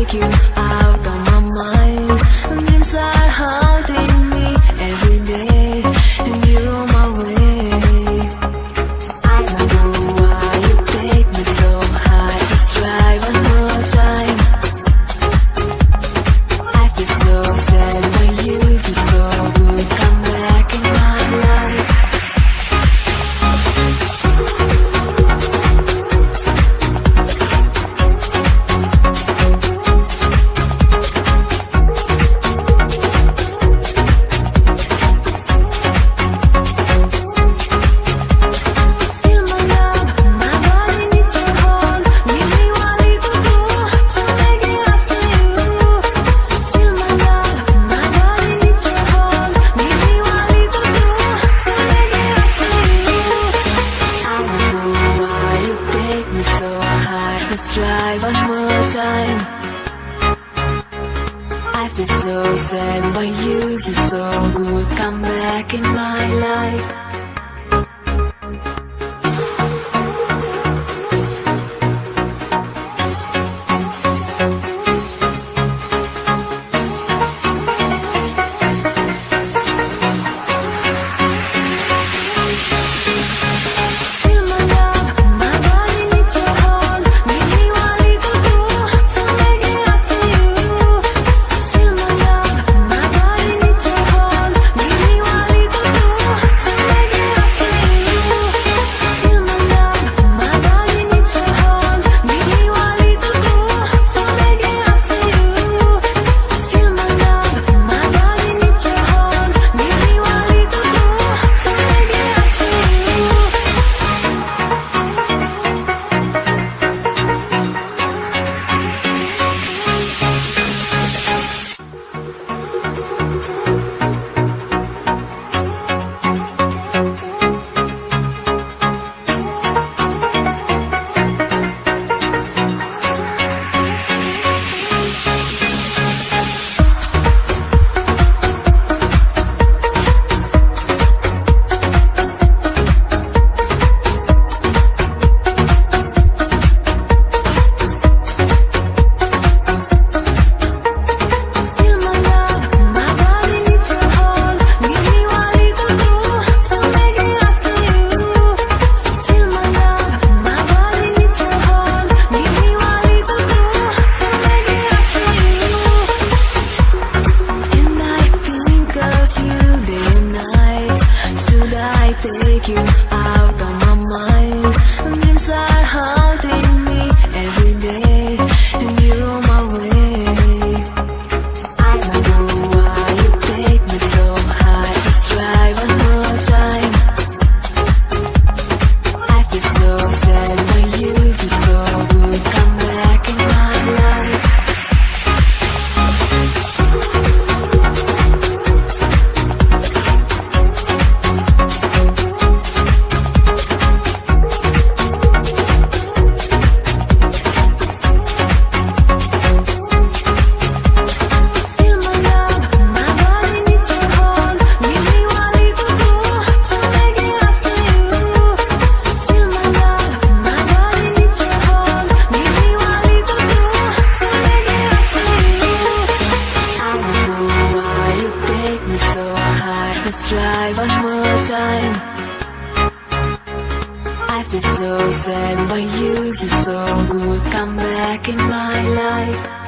take you out of my mind. Dreams are haunting me every day, and you're on my way. I don't know why you take me so high. Let's try one more time. I feel so sad when you feel so good. Come back in my life. Let's try one more time. I feel so sad, but you feel so good. Come back in my life. Take you out of my mind. Dreams are haunting me every day, and you're on my way. I don't know why you take me so high. Let's try one more time. I feel so sad when you feel so good. Come back in my life. Let's try one more time. I feel so sad, but you feel so good. Come back in my life.